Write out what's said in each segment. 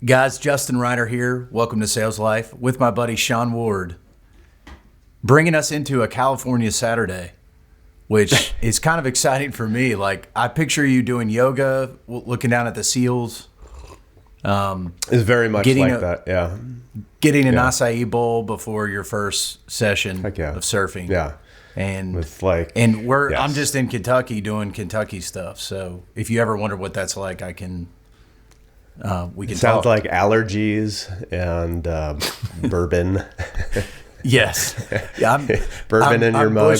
Guys, Justin Ryder here. Welcome to Sales Life with my buddy Sean Ward, bringing us into a California Saturday, which is kind of exciting for me. Like, I picture you doing yoga, looking down at the seals. It's very much like that, yeah. Getting an acai bowl before your first session of surfing. Yeah. And with like, I'm just in Kentucky doing Kentucky stuff. So if you ever wonder what that's like, we can sounds talk. like allergies and bourbon. Yes. Yeah, bourbon in your mug.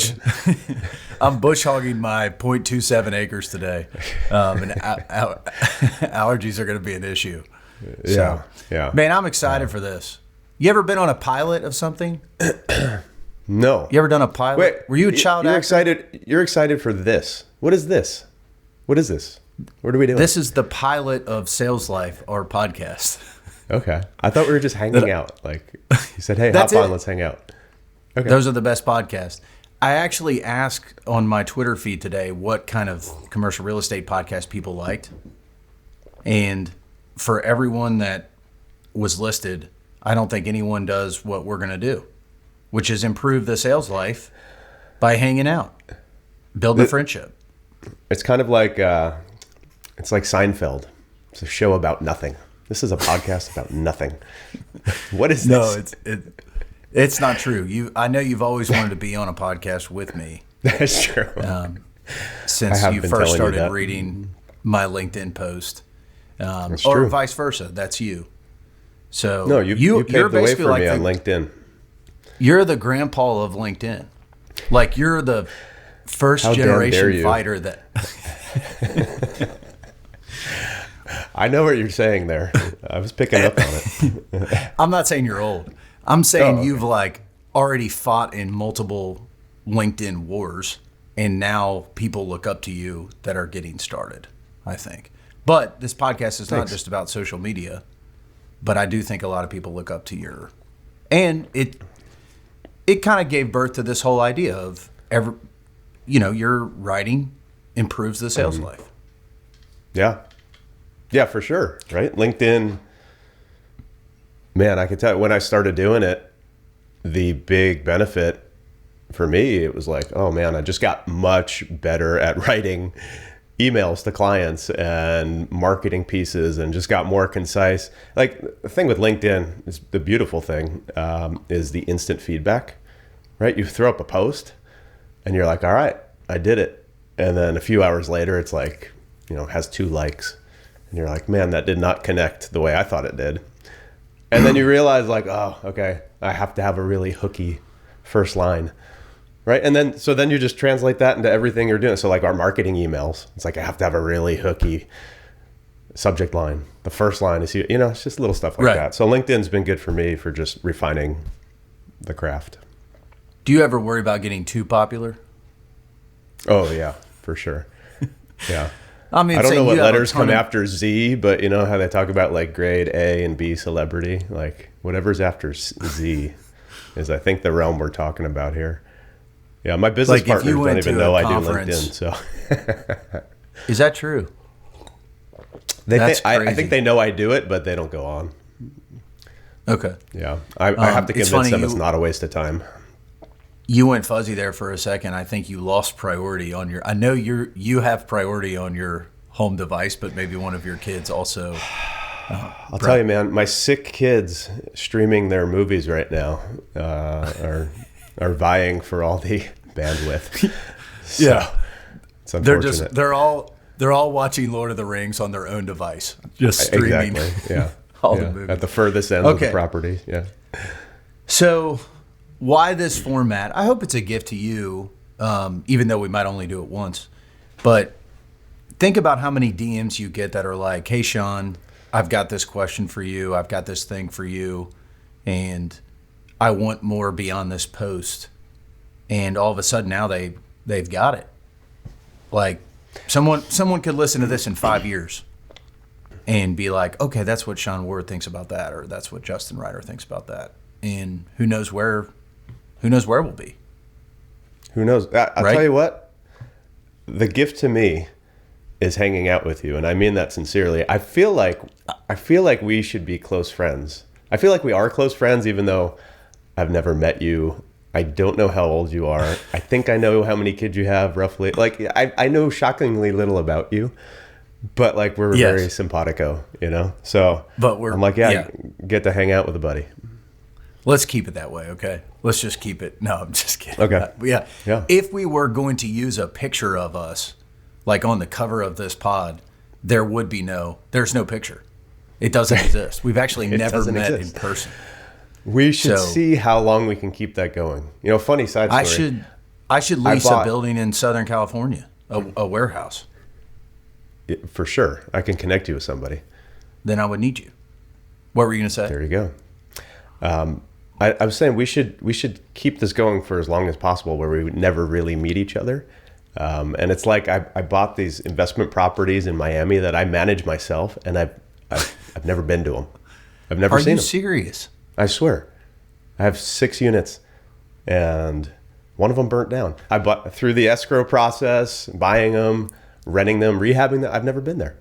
I'm bush hogging my 0.27 acres today. And allergies are going to be an issue. So, yeah. Man, I'm excited for this. You ever been on a pilot of something? No. You ever done a pilot? Wait, were you a child you're actor? excited? You're excited for this. What is this? What is this? What are we doing? This is the pilot of Sales Life, our podcast. Okay. I thought we were just hanging out. Like, you said, hey, hop on, let's hang out. Okay. Those are the best podcasts. I actually asked on my Twitter feed today what kind of commercial real estate podcast people liked. And for everyone that was listed, I don't think anyone does what we're going to do, which is improve the sales life by hanging out, building a friendship. It's kind of like, it's like Seinfeld. It's a show about nothing. This is a podcast about nothing. What is this? No, it's not true. I know you've always wanted to be on a podcast with me. That's true. Since you first started reading my LinkedIn post, or vice versa. That's you. So no, you paved the way for me on LinkedIn. You're the grandpa of LinkedIn. Like, you're the first generation fighter that. I know what you're saying there. I was picking up on it. I'm not saying you're old. I'm saying you've like already fought in multiple LinkedIn wars, and now people look up to you that are getting started, I think. But this podcast is not just about social media, but I do think a lot of people look up to your, and it kind of gave birth to this whole idea of your writing improves the sales life. Yeah. Yeah, for sure. Right. LinkedIn, man, I could tell when I started doing it, the big benefit for me, it was like, oh man, I just got much better at writing emails to clients and marketing pieces and just got more concise. Like, the thing with LinkedIn is the beautiful thing is the instant feedback, right? You throw up a post and you're like, all right, I did it. And then a few hours later, it's like, has 2 likes. And you're like, man, that did not connect the way I thought it did. And then you realize like, oh, okay, I have to have a really hooky first line, right? And then, so then you just translate that into everything you're doing. So like our marketing emails, it's like, I have to have a really hooky subject line. The first line is, it's just little stuff like that. So LinkedIn's been good for me for just refining the craft. Do you ever worry about getting too popular? Oh yeah, for sure. Yeah. I mean, I don't know what letters come after Z, but you know how they talk about like grade A and B celebrity? Like whatever's after Z is, I think, the realm we're talking about here. Yeah, my business partners don't even know I do LinkedIn. So is that true? I think they know I do it, but they don't go on. Okay. Yeah, I have to convince them it's not a waste of time. You went fuzzy there for a second. I think you lost priority on your. I know you have priority on your home device, but maybe one of your kids also. I'll tell you, man. My sick kids streaming their movies right now are vying for all the bandwidth. So, yeah, it's unfortunate. They're all watching Lord of the Rings on their own device, just streaming. Exactly. Yeah, all the movies at the furthest end of the property. Yeah. So. Why this format? I hope it's a gift to you, even though we might only do it once. But think about how many DMs you get that are like, hey, Sean, I've got this question for you. I've got this thing for you. And I want more beyond this post. And all of a sudden now they've got it. Like someone could listen to this in 5 years and be like, okay, that's what Sean Ward thinks about that. Or that's what Justin Ryder thinks about that. And who knows where we'll be. Who knows? I'll tell you what, the gift to me is hanging out with you, and I mean that sincerely. I feel like we should be close friends. I feel like we are close friends, even though I've never met you. I don't know how old you are. I think I know how many kids you have roughly. Like I know shockingly little about you, but like we're very simpatico, you know? So I'm like, get to hang out with a buddy. Let's keep it that way, okay? Let's just keep it. No, I'm just kidding. Okay. Yeah. Yeah. If we were going to use a picture of us, like on the cover of this pod, there's no picture. It doesn't exist. We've actually never met in person. We should see how long we can keep that going. You know, funny side story. I should lease a building in Southern California, a warehouse. For sure. I can connect you with somebody. Then I would need you. What were you going to say? There you go. I was saying we should keep this going for as long as possible, where we would never really meet each other. And it's like I bought these investment properties in Miami that I manage myself, and I've never been to them. I've never seen them. Are you serious? I swear. I have 6 units, and one of them burnt down. I bought through the escrow process, buying them, renting them, rehabbing them. I've never been there.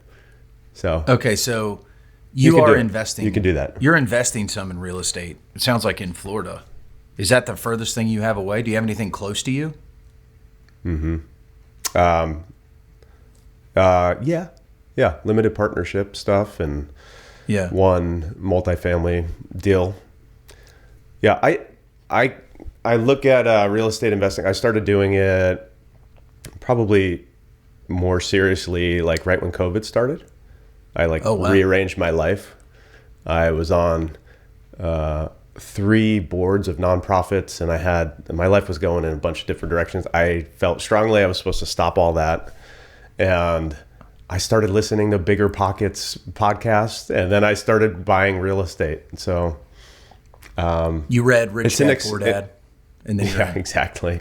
So okay, so you are investing. You can do that. You're investing some in real estate. It sounds like in Florida. Is that the furthest thing you have away? Do you have anything close to you? Yeah. Limited partnership stuff and one multifamily deal. Yeah, I look at real estate investing. I started doing it probably more seriously like right when COVID started. I rearranged my life. I was on 3 boards of nonprofits, and my life was going in a bunch of different directions. I felt strongly I was supposed to stop all that, and I started listening to Bigger Pockets podcast, and then I started buying real estate. So you read Rich Dad Poor Dad, and then exactly.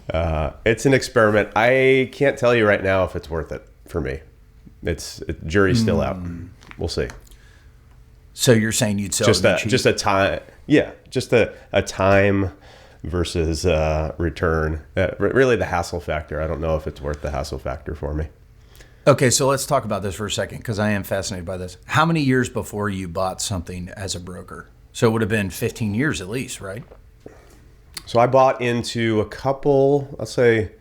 It's an experiment. I can't tell you right now if it's worth it for me. Jury's still out. We'll see. So you're saying you'd sell just a time, just a time versus return. Really, the hassle factor. I don't know if it's worth the hassle factor for me. Okay, so let's talk about this for a second because I am fascinated by this. How many years before you bought something as a broker? So it would have been 15 years at least, right? So I bought into a couple, I'll say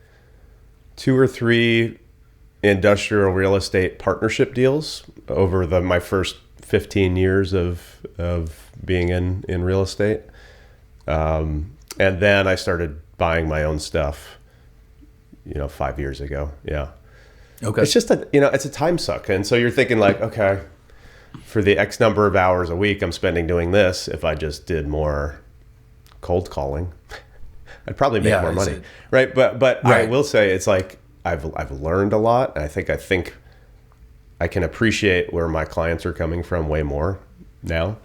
2 or 3 industrial real estate partnership deals over my first 15 years of being in real estate. And then I started buying my own stuff, 5 years ago. Yeah. Okay. It's just it's a time suck. And so you're thinking like, okay, for the X number of hours a week I'm spending doing this, if I just did more cold calling, I'd probably make more money. Right. But right. I will say it's like, I've learned a lot. And I think I can appreciate where my clients are coming from way more now,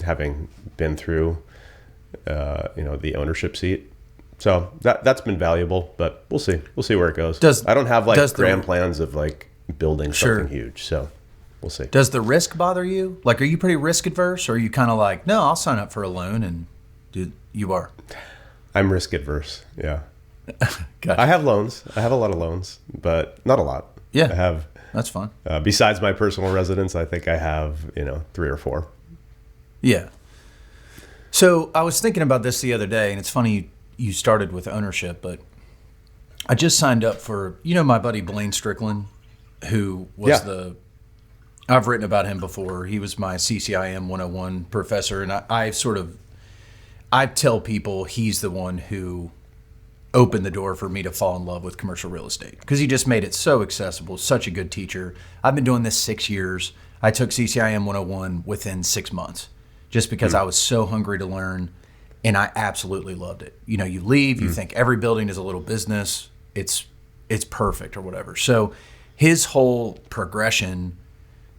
having been through, the ownership seat. So that's been valuable, but we'll see. We'll see where it goes. I don't have grand plans of like building something huge. So we'll see. Does the risk bother you? Like, are you pretty risk adverse, or are you kind of like, no, I'll sign up for a loan, and you are? I'm risk adverse. Yeah. Gotcha. I have loans. I have a lot of loans, but not a lot. Yeah. I have. That's fine. Besides my personal residence, I think I have, 3 or 4. Yeah. So I was thinking about this the other day, and it's funny you started with ownership, but I just signed up for, my buddy Blaine Strickland, who was I've written about him before. He was my CCIM 101 professor, and I tell people he's the one who opened the door for me to fall in love with commercial real estate because he just made it so accessible, such a good teacher. I've been doing this 6 years. I took CCIM 101 within 6 months just because I was so hungry to learn, and I absolutely loved it. You leave, you think every building is a little business. It's perfect or whatever. So his whole progression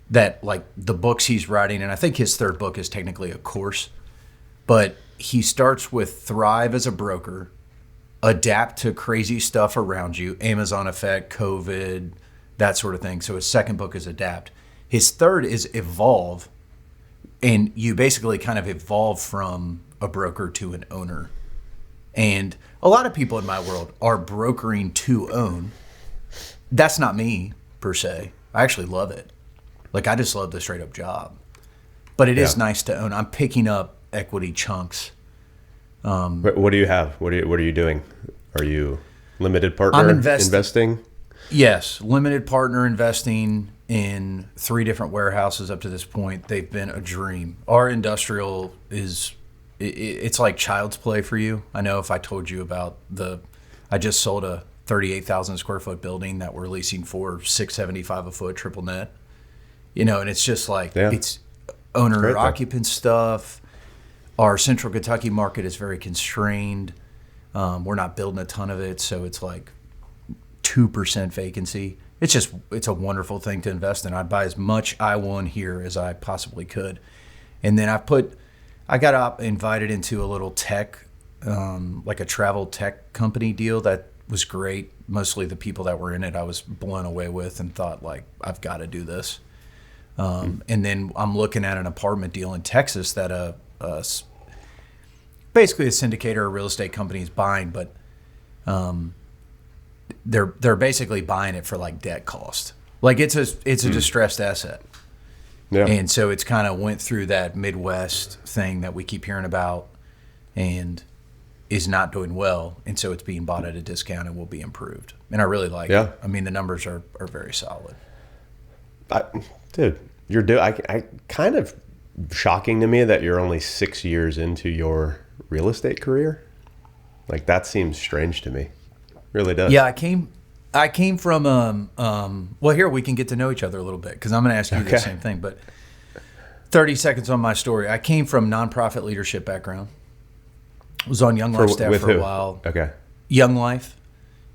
that like the books he's writing, and I think his 3rd book is technically a course, but he starts with thrive as a broker, adapt to crazy stuff around you, Amazon effect, COVID, that sort of thing. So his 2nd book is adapt. His 3rd is evolve, and you basically kind of evolve from a broker to an owner. And a lot of people in my world are brokering to own. That's not me. per se. I actually love it. Like, I just love the straight up job. But it is nice to own. I'm picking up equity chunks. What do you have? What are you doing? Are you limited partner I'm investing? Yes, limited partner investing in 3 different warehouses up to this point. They've been a dream. Our industrial it's like child's play for you. I know if I told you about I just sold a 38,000 square foot building that we're leasing for $675 a foot triple net. And it's just like, it's owner occupant stuff. Our central Kentucky market is very constrained. We're not building a ton of it, so it's like 2% vacancy. It's a wonderful thing to invest in. I'd buy as much I-1 here as I possibly could. And then I got invited into a little tech, like a travel tech company deal that was great. Mostly the people that were in it I was blown away with and thought, like, I've got to do this. And then I'm looking at an apartment deal in Texas that basically a syndicator or real estate company is buying, but they're basically buying it for like debt cost. Like it's a distressed asset. Yeah. And so it's kind of went through that Midwest thing that we keep hearing about and is not doing well. And so it's being bought at a discount and will be improved. And I really like it. I mean, the numbers are very solid. Dude, I kind of shocking to me that you're only 6 years into your real estate career. Like, that seems strange to me. It really does. Yeah, I came from well, here we can get to know each other a little bit because I'm going to ask you the same thing. But 30 seconds on my story. I came from nonprofit leadership background. Was on Young Life staff for a while. Okay. Young Life.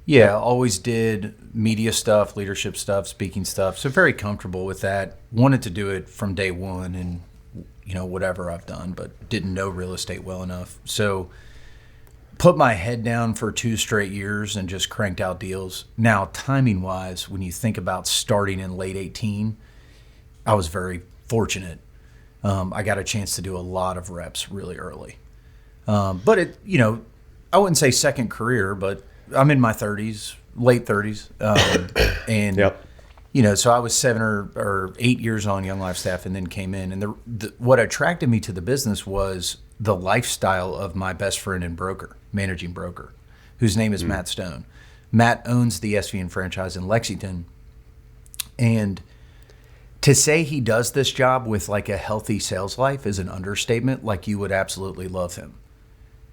Yeah, always did media stuff, leadership stuff, speaking stuff. So very comfortable with that. Wanted to do it from day one and, whatever I've done, but didn't know real estate well enough. So put my head down for 2 straight years and just cranked out deals. Now, timing-wise, when you think about starting in late 18, I was very fortunate. I got a chance to do a lot of reps really early. But it, I wouldn't say second career, but I'm in my 30s, late 30s. And, so I was 7 or 8 years on Young Life staff and then came in. And what attracted me to the business was the lifestyle of my best friend and managing broker, whose name is Matt Stone. Matt owns the SVN franchise in Lexington. And to say he does this job with like a healthy sales life is an understatement. Like, you would absolutely love him.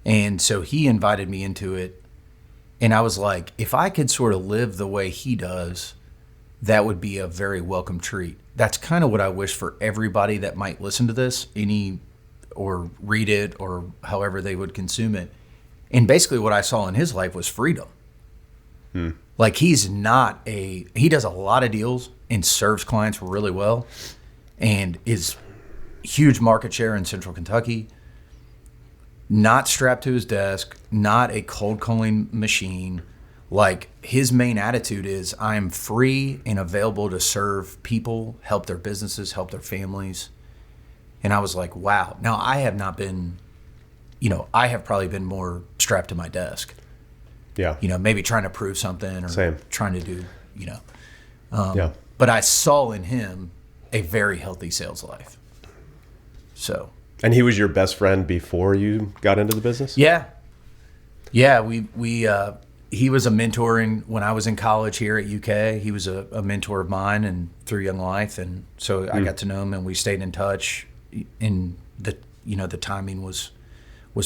And so he invited me into it. And I was like, if I could sort of live the way he does, that would be a very welcome treat. That's kind of what I wish for everybody that might listen to this, or read it, or however they would consume it. And basically what I saw in his life was freedom. Like, he does a lot of deals and serves clients really well and is huge market share in central Kentucky. Not strapped to his desk, not a cold calling machine. Like, his main attitude is, I am free and available to serve people, help their businesses, help their families. And I was like, wow. Now, I have not been, I have probably been more strapped to my desk. Yeah. Maybe trying to prove something or trying to do, yeah. But I saw in him a very healthy sales life. So. And he was your best friend before you got into the business? Yeah. Yeah, he was a mentor when I was in college here at UK. He was a mentor of mine and through Young Life, and so I got to know him and we stayed in touch. And the timing was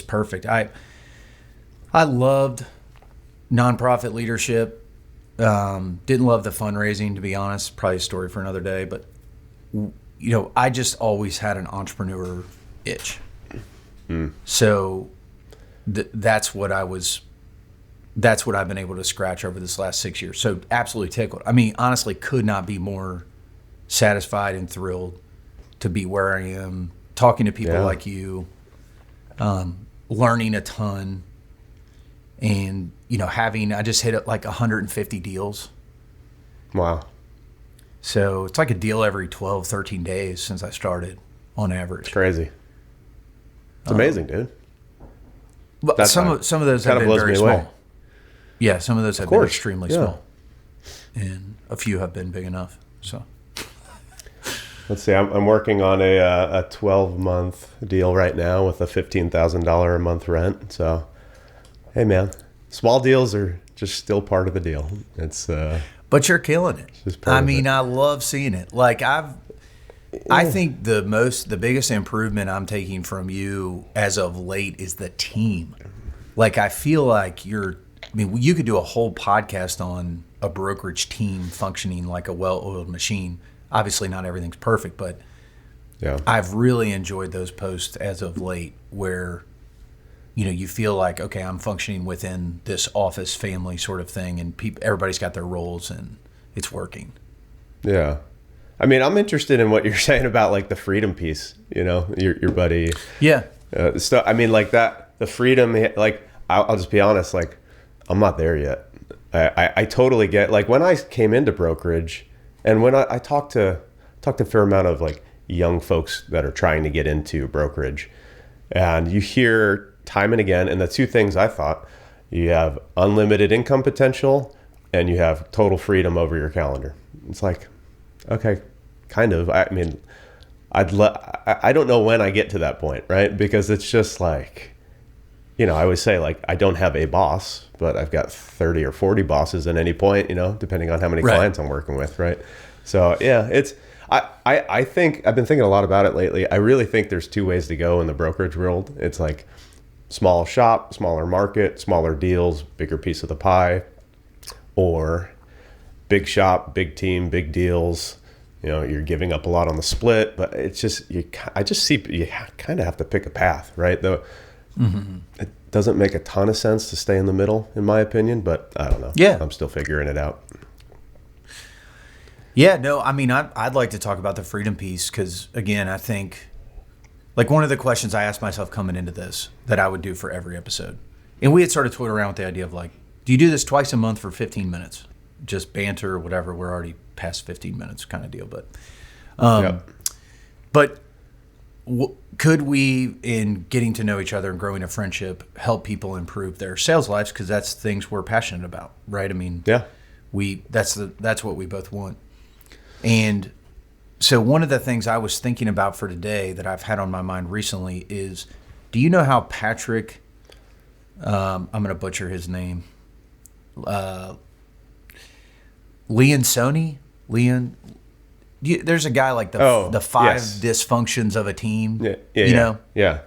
perfect. I loved nonprofit leadership. Didn't love the fundraising, to be honest. Probably a story for another day, but I just always had an entrepreneur itch. So that's what I've been able to scratch over this last 6 years. So absolutely tickled. I mean, honestly, could not be more satisfied and thrilled to be where I am, talking to people like you, learning a ton, and I just hit it like 150 deals. Wow. So it's like a deal every 12, 13 days since I started on average. It's crazy. It's amazing, dude. But some of those have been very small. Yeah, some of those have been extremely small. and a few have been big enough. So Let's see. I'm working on a 12-month deal right now with a $15,000 a month rent. So, hey, man, small deals are just still part of the deal. It's but you're killing it. I mean, it. I love seeing it. Like I think the biggest improvement I'm taking from you as of late is the team. Like, I feel like you could do a whole podcast on a brokerage team functioning like a well-oiled machine. Obviously not everything's perfect, but yeah, I've really enjoyed those posts as of late where, you feel like, okay, I'm functioning within this office family sort of thing, and everybody's got their roles and it's working. Yeah. I mean, I'm interested in what you're saying about like the freedom piece, your buddy. Yeah. I mean, like that, the freedom, like, I'll just be honest, like, I'm not there yet. I totally get, like, when I came into brokerage and when I talked to a fair amount of like young folks that are trying to get into brokerage, and you hear time and again, and the two things I thought, you have unlimited income potential and you have total freedom over your calendar. It's like, okay, kind of. I mean, I don't know when I get to that point, right? Because it's just like, I always say, like, I don't have a boss, but I've got 30 or 40 bosses at any point, depending on how many clients I'm working with, right? So, yeah, I think, I've been thinking a lot about it lately. I really think there's two ways to go in the brokerage world. It's like small shop, smaller market, smaller deals, bigger piece of the pie, or big shop, big team, big deals. You're giving up a lot on the split, but it's just, I just see you kind of have to pick a path, right? Though it doesn't make a ton of sense to stay in the middle, in my opinion, but I don't know. Yeah. I'm still figuring it out. Yeah, no, I mean, I'd like to talk about the freedom piece because, again, I think, like, one of the questions I asked myself coming into this that I would do for every episode, and we had started toying around with the idea of, like, do you do this twice a month for 15 minutes? Just banter or whatever. We're already past 15 minutes kind of deal, but but could we, in getting to know each other and growing a friendship, help people improve their sales lives? Because that's things we're passionate about, right? I mean, yeah, that's what we both want. And so one of the things I was thinking about for today that I've had on my mind recently is, do you know how Patrick, I'm going to butcher his name, Leon, there's a guy like the five dysfunctions of a team. Yeah, Yeah.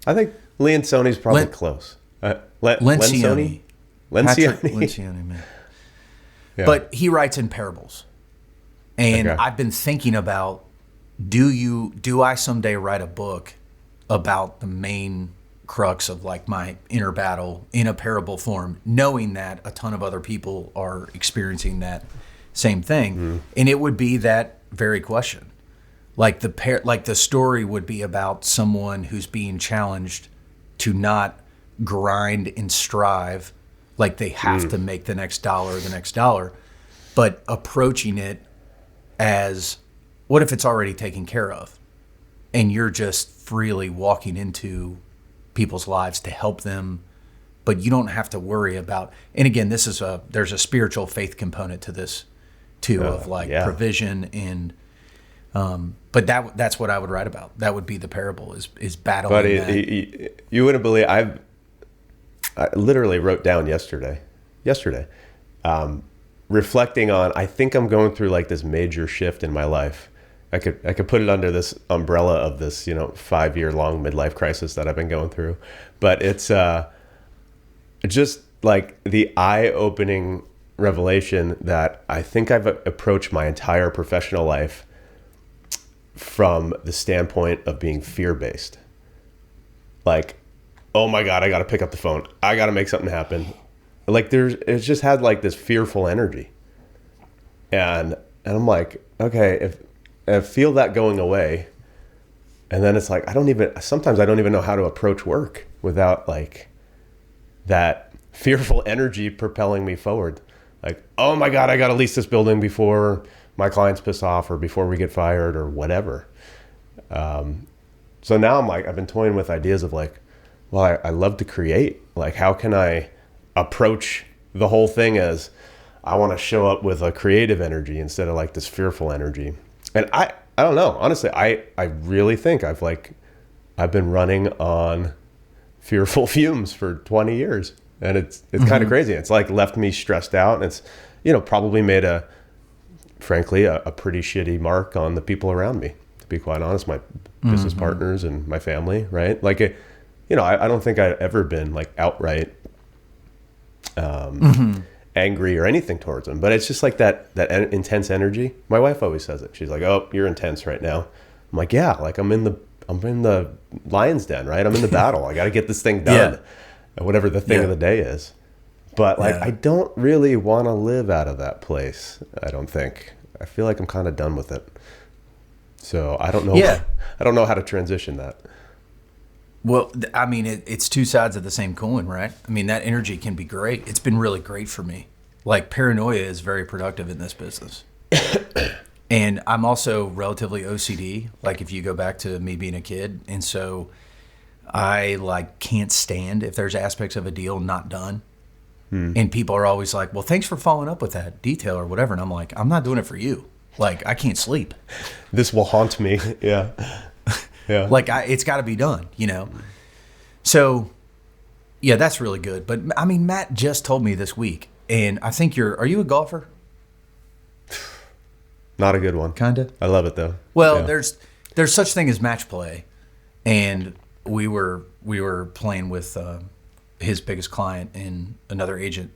I think Leoncioni's probably close. Lencioni. Lencioni, man. Yeah. But he writes in parables. And I've been thinking about, do I someday write a book about the main crux of like my inner battle in a parable form, knowing that a ton of other people are experiencing that same thing. Mm. And it would be that very question. Like the story would be about someone who's being challenged to not grind and strive like they have to make the next dollar, but approaching it as, what if it's already taken care of and you're just freely walking into people's lives to help them, but you don't have to worry about, and again, there's a spiritual faith component to this too, of like provision and but that's what I would write about. That would be the parable is battling. But you wouldn't believe, I literally wrote down yesterday, reflecting on, I think I'm going through like this major shift in my life. I could put it under this umbrella of this 5-year-long midlife crisis that I've been going through, but it's just like the eye-opening revelation that I think I've approached my entire professional life from the standpoint of being fear-based. Like, oh my God, I got to pick up the phone. I got to make something happen. Like it's just had like this fearful energy. And I'm like, okay, if I feel that going away, and then it's like, sometimes I don't even know how to approach work without like that fearful energy propelling me forward. Like, oh my God, I got to lease this building before my client's pissed off or before we get fired or whatever. So now I'm like, I've been toying with ideas of like, well, I love to create. Like, how can I approach the whole thing as, I want to show up with a creative energy instead of like this fearful energy. And I don't know. Honestly, I really think I've been running on fearful fumes for 20 years. And it's kind of crazy. It's like left me stressed out, and it's, probably made frankly, a pretty shitty mark on the people around me, to be quite honest, my business partners and my family, right? Like, I don't think I've ever been like outright angry or anything towards them, but it's just like that intense energy. My wife always says it. She's like, "Oh, you're intense right now." I'm like, "Yeah, like I'm in the lion's den, right? I'm in the battle. I got to get this thing done, whatever the thing of the day is." But like, I don't really want to live out of that place. I don't think. I feel like I'm kind of done with it. So I don't know. I don't know how to transition that. Well, I mean, it's two sides of the same coin, right? I mean, that energy can be great. It's been really great for me. Like, Paranoia is very productive in this business. And I'm also relatively OCD, like if you go back to me being a kid. And so I like can't stand if there's aspects of a deal not done. And people are always like, "Well, thanks for following up with that detail or whatever." And I'm like, "I'm not doing it for you. Like, I can't sleep. This will haunt me." Yeah. Yeah. Like, it's got to be done, So, yeah, that's really good. But I mean, Matt just told me this week, and I think are you a golfer? Not a good one. Kinda. I love it though. Well, there's such thing as match play, and we were playing with his biggest client and another agent,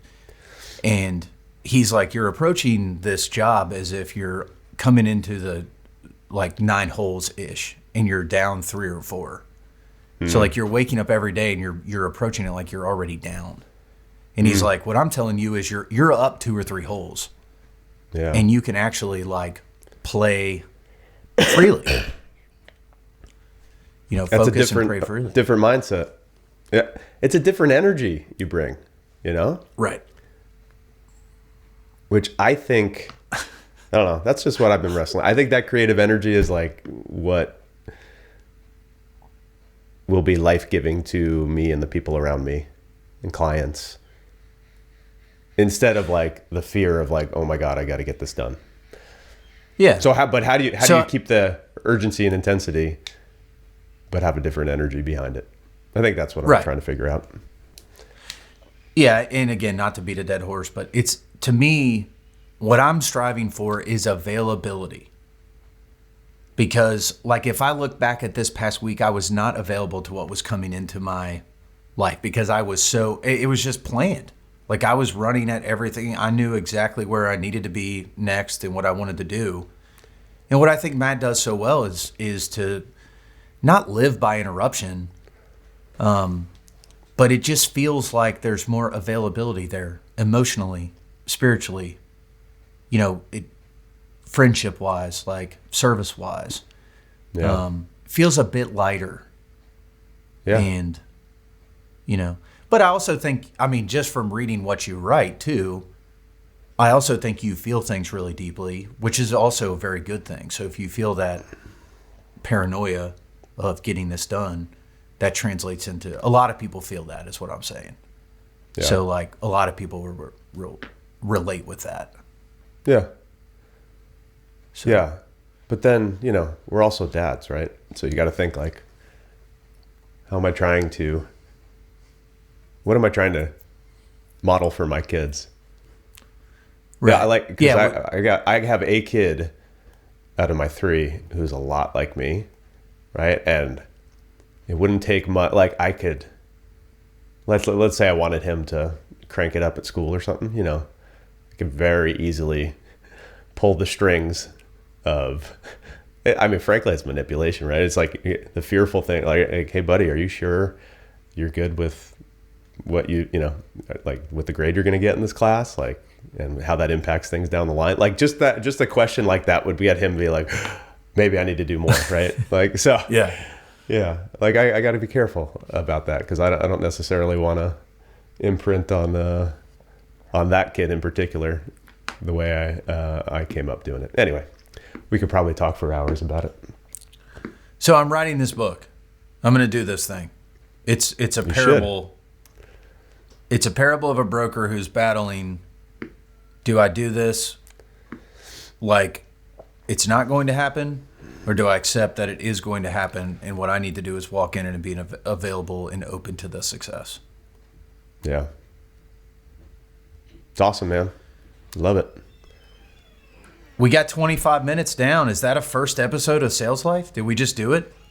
and he's like, "You're approaching this job as if you're coming into the like 9 holes ish, and you're down 3 or 4. So like you're waking up every day and you're approaching it like you're already down." And he's like, "What I'm telling you is you're up 2 or 3 holes, and you can actually like play freely. That's focus and pray freely." Different mindset. Yeah, it's a different energy you bring. Right. Which I think, I don't know. That's just what I've been wrestling. I think that creative energy is like what will be life-giving to me and the people around me and clients, instead of like the fear of like, "Oh my God, I got to get this done." Yeah. So how do you keep the urgency and intensity, but have a different energy behind it? I think that's what I'm trying to figure out. Yeah, and again, not to beat a dead horse, but it's, to me, what I'm striving for is availability. Because, like, if I look back at this past week, I was not available to what was coming into my life because I was it was just planned. Like, I was running at everything. I knew exactly where I needed to be next and what I wanted to do. And what I think Matt does so well is to not live by interruption, but it just feels like there's more availability there emotionally, spiritually, friendship-wise, like service-wise. Feels a bit lighter. Yeah. And, but I also think, I mean, just from reading what you write too, I also think you feel things really deeply, which is also a very good thing. So if you feel that paranoia of getting this done, that translates into, a lot of people feel that, is what I'm saying. Yeah. So like a lot of people will relate with that. Yeah. So, yeah. But then, we're also dads, right? So you got to think like, what am I trying to model for my kids? Right. Yeah, I have a kid out of my 3 who's a lot like me, right? And it wouldn't take much. Like I could, let's say I wanted him to crank it up at school or something. I could very easily pull the strings of. I mean, frankly, it's manipulation, right? It's like the fearful thing, like, "Hey, buddy, are you sure you're good with what like with the grade you're going to get in this class, like, and how that impacts things down the line?" Like just a question like that would get him to be like, "Maybe I need to do more," right? Like, so yeah. Like I got to be careful about that because I don't necessarily want to imprint on that kid in particular the way I came up doing it. Anyway, we could probably talk for hours about it. So I'm writing this book. I'm going to do this thing. It's a parable. It's a parable of a broker who's battling do I do this like it's not going to happen, or do I accept that it is going to happen and what I need to do is walk in and be available and open to the success? Yeah. It's awesome, man. Love it. We got 25 minutes down. Is that a first episode of Sales Life? Did we just do it?